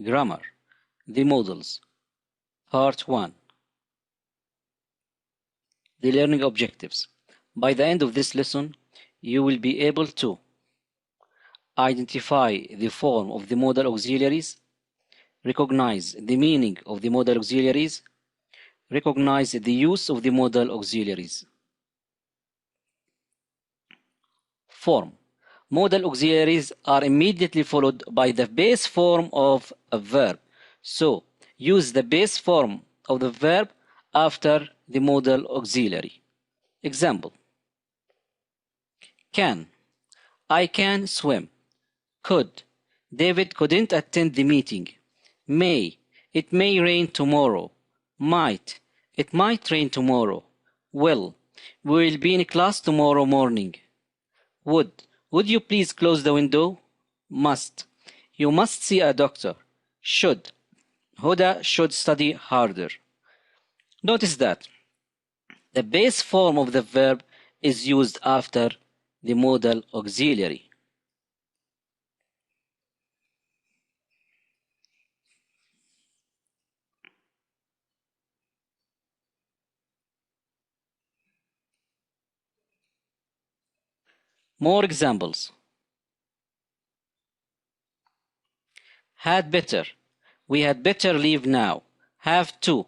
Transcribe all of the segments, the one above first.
Grammar, the modals, Part 1. The learning objectives. By the end of this lesson, you will be able to identify the form of the modal auxiliaries, recognize the meaning of the modal auxiliaries, recognize the use of the modal auxiliaries. Form. Modal auxiliaries are immediately followed by the base form of a verb. So, use the base form of the verb after the modal auxiliary. Example. Can. I can swim. Could. David couldn't attend the meeting. May. It may rain tomorrow. Might. It might rain tomorrow. Will. We will be in class tomorrow morning. Would. Would you please close the window? Must. You must see a doctor. Should. Huda should study harder. Notice that the base form of the verb is used after the modal auxiliary. More examples. Had better. We had better leave now. Have to.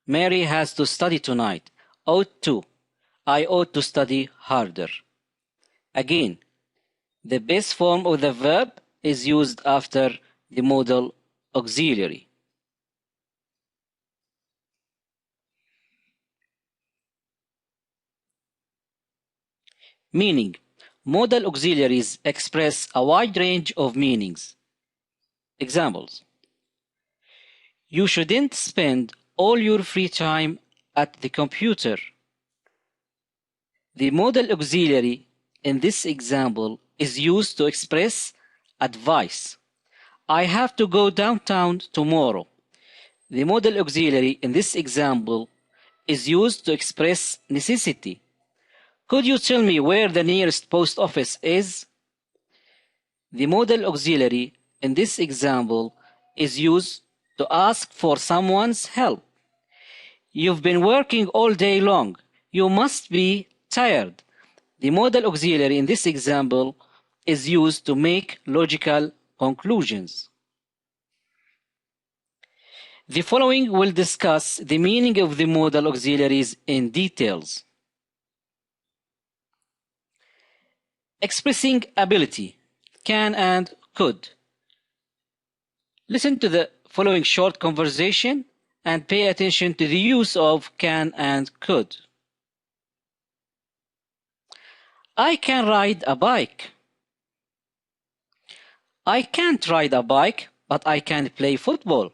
Mary has to study tonight. Ought to. I ought to study harder. Again, the base form of the verb is used after the modal auxiliary. Meaning. Modal auxiliaries express a wide range of meanings. Examples. You shouldn't spend all your free time at the computer. The modal auxiliary in this example is used to express advice. I have to go downtown tomorrow. The modal auxiliary in this example is used to express necessity. Could you tell me where the nearest post office is? The modal auxiliary in this example is used to ask for someone's help. You've been working all day long. You must be tired. The modal auxiliary in this example is used to make logical conclusions. The following will discuss the meaning of the modal auxiliaries in details. Expressing ability, can and could. Listen to the following short conversation and pay attention to the use of can and could. I can ride a bike. I can't ride a bike, but I can play football.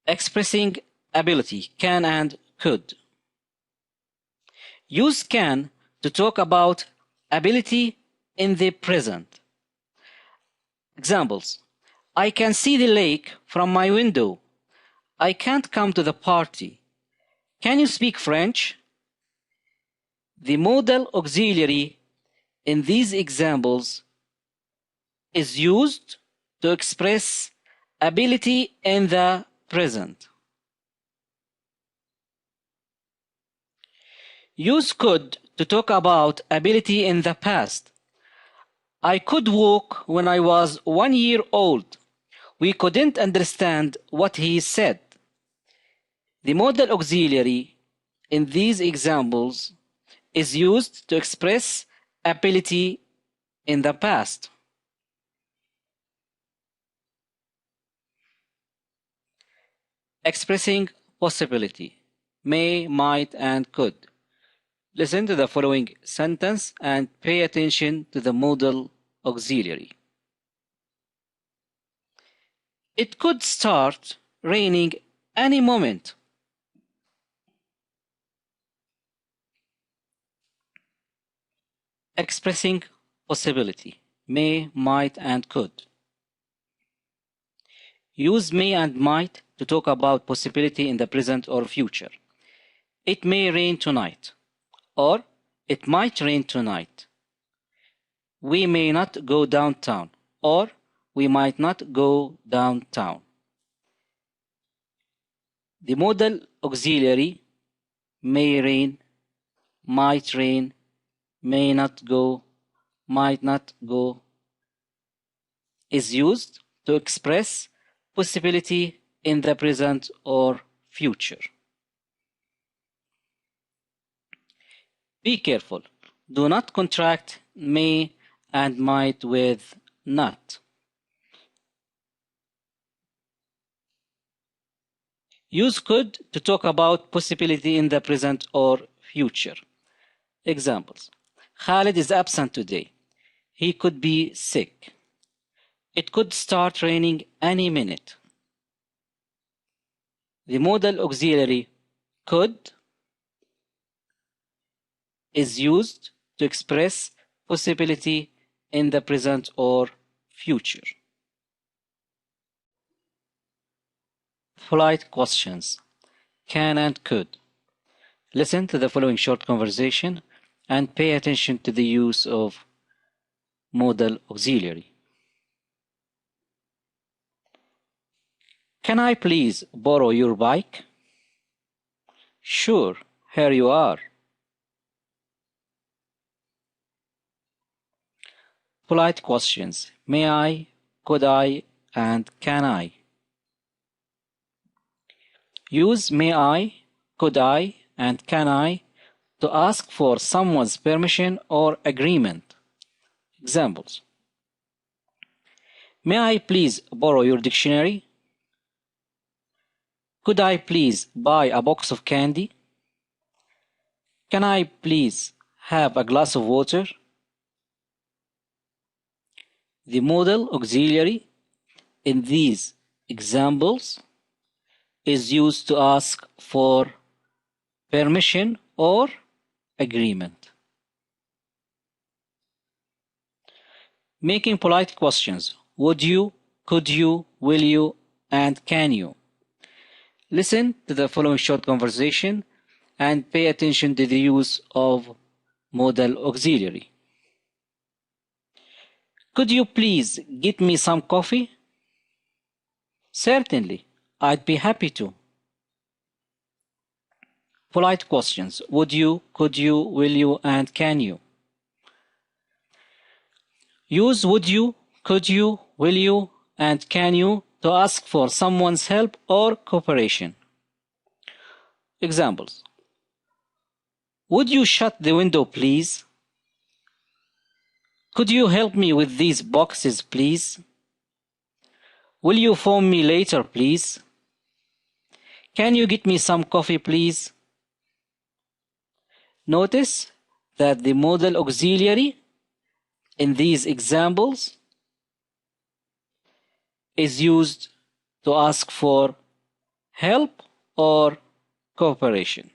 Expressing ability, can and could. Use can to talk about ability in the present. Examples. I can see the lake from my window. I can't come to the party. Can you speak French? The modal auxiliary in these examples is used to express ability in the present. Use could to talk about ability in the past. I could walk when I was 1 year old. We couldn't understand what he said. The modal auxiliary in these examples is used to express ability in the past. Expressing possibility, may, might, and could. Listen to the following sentence and pay attention to the modal auxiliary. It could start raining any moment. Expressing possibility, may, might, and could. Use may and might to talk about possibility in the present or future. It may rain tonight, or it might rain tonight. we may not go downtown, or we might not go downtown. The modal auxiliary may rain, might rain, may not go, might not go is used to express possibility in the present or future. Be careful. Do not contract may and might with not. Use could to talk about possibility in the present or future. Examples. Khalid is absent today. He could be sick. It could start raining any minute. The modal auxiliary could is used to express possibility in the present or future. Polite questions. Can and could. Listen to the following short conversation and pay attention to the use of modal auxiliary. Can I please borrow your bike? Sure, here you are. Polite questions. May I, could I, and can I? Use may I, could I, and can I to ask for someone's permission or agreement. Examples. May I please borrow your dictionary? Could I please buy a box of candy? Can I please have a glass of water? The modal auxiliary in these examples is used to ask for permission or agreement. Making polite questions. Would you, could you, will you, and can you? Listen to the following short conversation and pay attention to the use of modal auxiliary. Could you please get me some coffee? Certainly, I'd be happy to. Polite questions. Would you, could you, will you, and can you? Use would you, could you, will you, and can you to ask for someone's help or cooperation. Examples. Would you shut the window, please? Could you help me with these boxes, please? Will you phone me later, please? Can you get me some coffee, please? Notice that the modal auxiliary in these examples is used to ask for help or cooperation.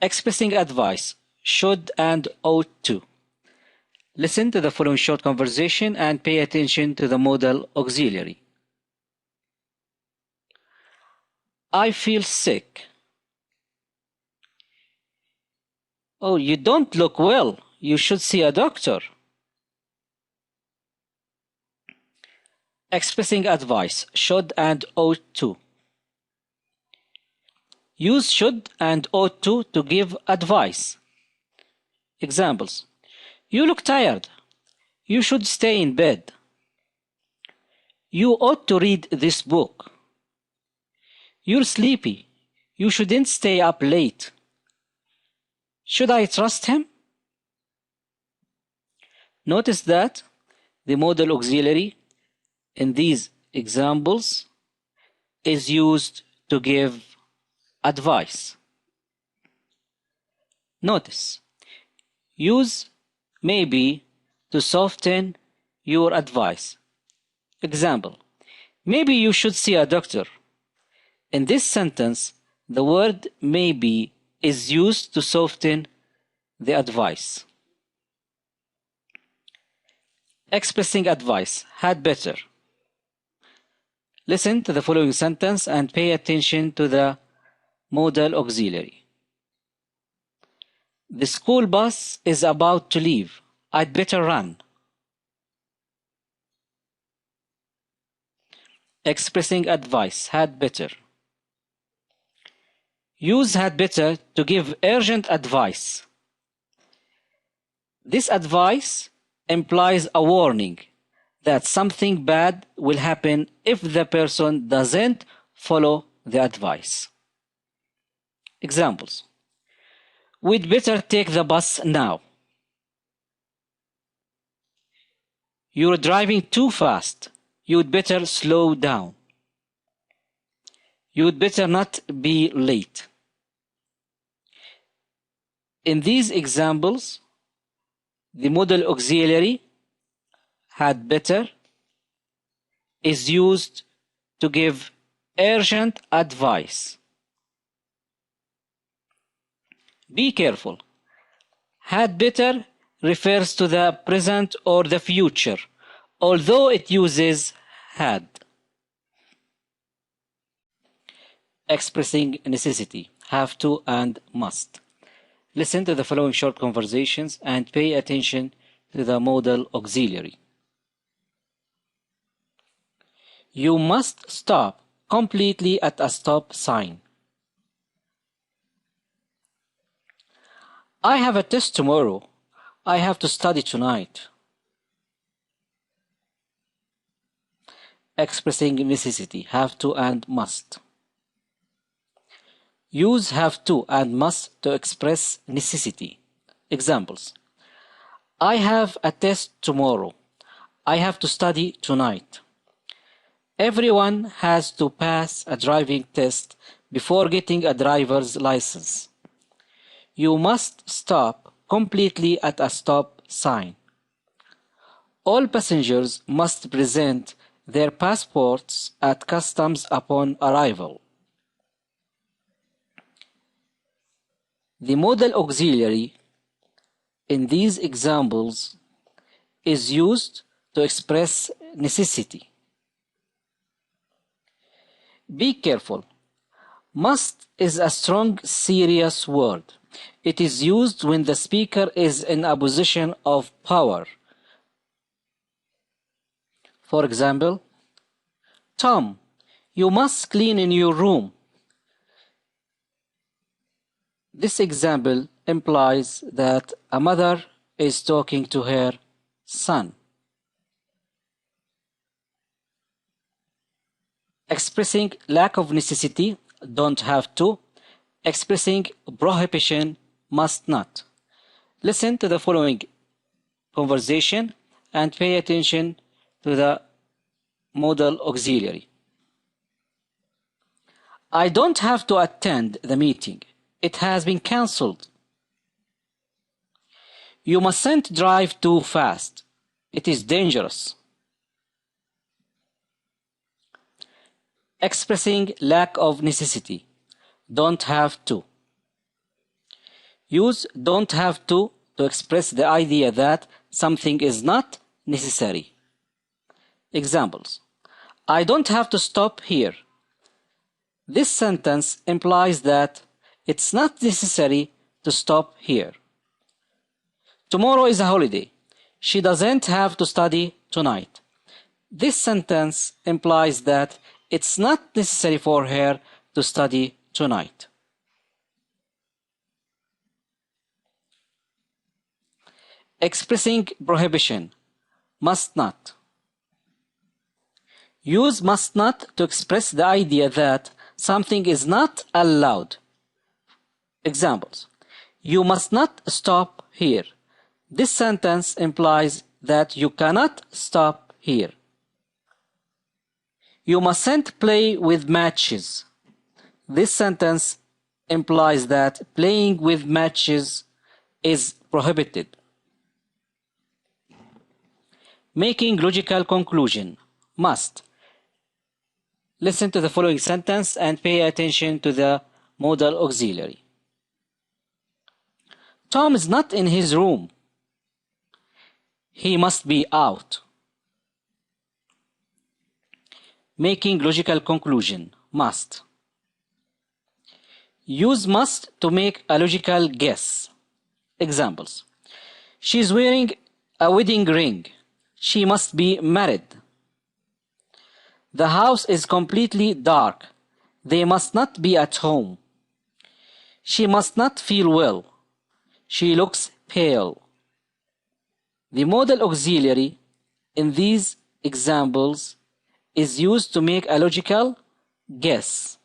Expressing advice, should and ought to. Listen to the following short conversation and pay attention to the modal auxiliary. I feel sick. Oh, you don't look well. You should see a doctor. Expressing advice, should and ought to. Use should and ought to give advice. Examples. You look tired. You should stay in bed. You ought to read this book. You're sleepy. You shouldn't stay up late. Should I trust him? Notice that the modal auxiliary in these examples is used to give advice. Notice, use maybe to soften your advice. Example, maybe you should see a doctor. In this sentence, the word maybe is used to soften the advice. Expressing advice, had better. Listen to the following sentence and pay attention to the modal auxiliary. The school bus is about to leave. I'd better run. Expressing advice, had better. Use had better to give urgent advice. This advice implies a warning that something bad will happen if the person doesn't follow the advice. Examples. We'd better take the bus now. You're driving too fast. You'd better slow down. You'd better not be late. In these examples, the modal auxiliary had better is used to give urgent advice. Be careful. Had better refers to the present or the future, although it uses had. Expressing necessity, have to and must. Listen to the following short conversations and pay attention to the modal auxiliary. You must stop completely at a stop sign. I have a test tomorrow. I have to study tonight. Expressing necessity, have to and must. Use have to and must to express necessity. Examples. I have a test tomorrow. I have to study tonight. Everyone has to pass a driving test before getting a driver's license. You must stop completely at a stop sign. All passengers must present their passports at customs upon arrival. The modal auxiliary in these examples is used to express necessity. Be careful. Must is a strong, serious word. It is used when the speaker is in a position of power. For example, Tom, you must clean in your room. This example implies that a mother is talking to her son. Expressing lack of necessity, don't have to. Expressing prohibition, must not. Listen to the following conversation and pay attention to the modal auxiliary. I don't have to attend the meeting. It has been cancelled. You mustn't drive too fast. It is dangerous. Expressing lack of necessity, don't have to. Use don't have to express the idea that something is not necessary. Examples. I don't have to stop here. This sentence implies that it's not necessary to stop here. Tomorrow is a holiday. She doesn't have to study tonight. This sentence implies that it's not necessary for her to study tonight. Expressing prohibition, must not. Use must not to express the idea that something is not allowed. Examples. You must not stop here. This sentence implies that you cannot stop here. You mustn't play with matches. This sentence implies that playing with matches is prohibited. Making logical conclusion, must. Listen to the following sentence and pay attention to the modal auxiliary. Tom is not in his room. He must be out. Making logical conclusion, must. Use must to make a logical guess. Examples. She's wearing a wedding ring. She must be married. The house is completely dark. They must not be at home. She must not feel well. She looks pale. The modal auxiliary in these examples is used to make a logical guess.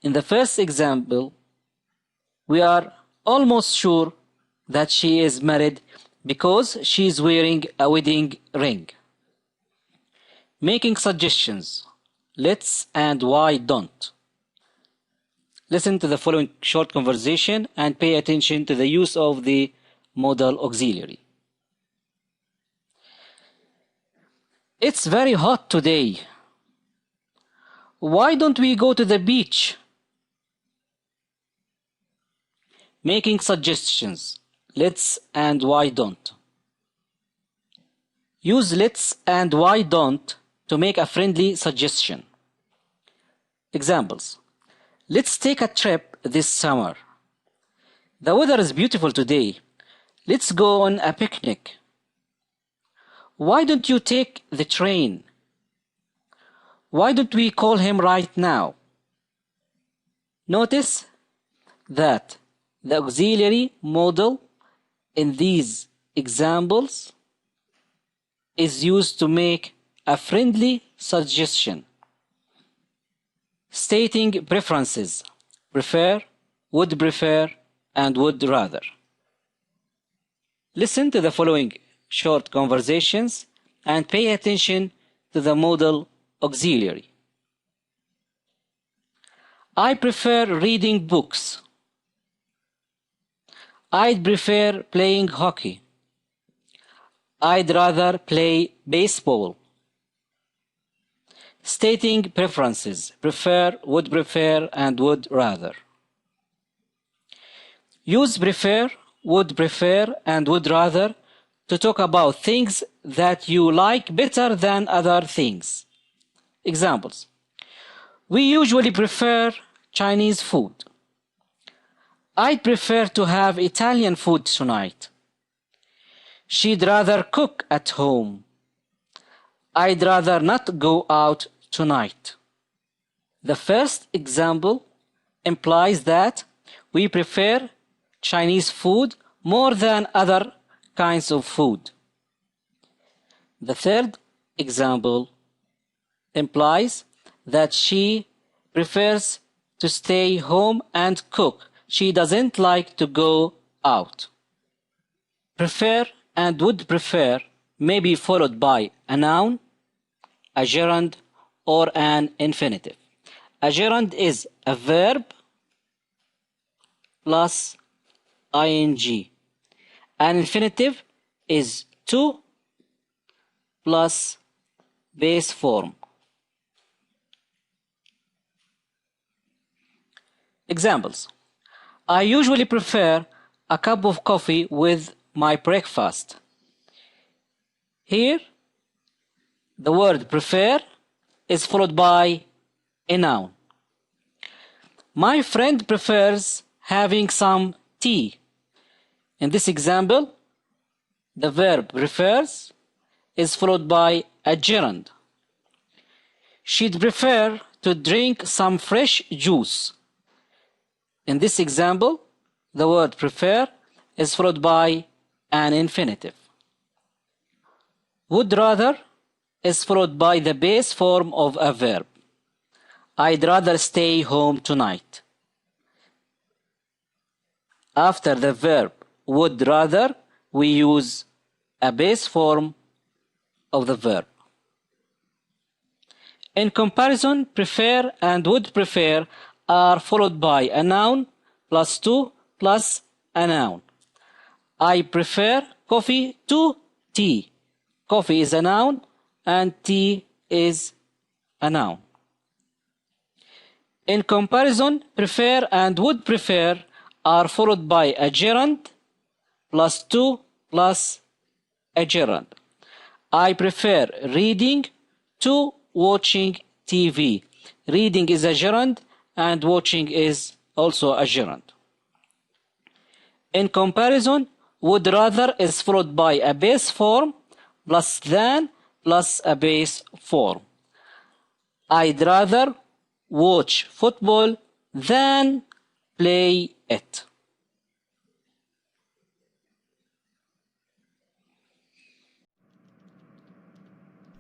In the first example, we are almost sure that she is married because she is wearing a wedding ring. Making suggestions. Let's and why don't. Listen to the following short conversation and pay attention to the use of the modal auxiliary. It's very hot today. Why don't we go to the beach? Making suggestions. Let's and why don't. Use let's and why don't to make a friendly suggestion. Examples. Let's take a trip this summer. The weather is beautiful today. Let's go on a picnic. Why don't you take the train? Why don't we call him right now? Notice that the auxiliary modal in these examples is used to make a friendly suggestion. Stating preferences. Prefer, prefer, and would rather. Listen to the following short conversations and pay attention to the modal auxiliary. I prefer reading books. I'd prefer playing hockey. I'd rather play baseball. Stating preferences. Prefer, and would rather. Use prefer, and would rather to talk about things that you like better than other things. Examples. We usually prefer Chinese food. I'd prefer to have Italian food tonight. She'd rather cook at home. I'd rather not go out tonight. The first example implies that we prefer Chinese food more than other kinds of food. The third example implies that she prefers to stay home and cook. She doesn't like to go out. Prefer and would prefer may be followed by a noun, a gerund, or an infinitive. A gerund is a verb plus ing. An infinitive is to plus base form. Examples. I usually prefer a cup of coffee with my breakfast. Here, the word prefer is followed by a noun. My friend prefers having some tea. In this example, the verb prefers is followed by a gerund. She'd prefer to drink some fresh juice. In this example, the word prefer is followed by an infinitive. Would rather is followed by the base form of a verb. I'd rather stay home tonight. After the verb would rather, we use a base form of the verb. In comparison, prefer and would prefer are followed by a noun plus to plus a noun. I prefer coffee to tea. Coffee is a noun and tea is a noun. In comparison, prefer and would prefer are followed by a gerund plus to plus a gerund. I prefer reading to watching TV. Reading is a gerund and watching is also a gerund. In comparison, would rather is followed by a base form plus than plus a base form. I'd rather watch football than play it.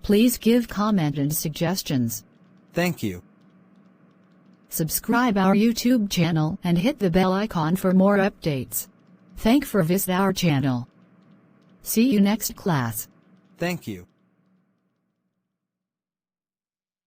Please give comment and suggestions. Thank you. Subscribe our YouTube channel and hit the bell icon for more updates. Thank for visit our channel. See you next class. Thank you.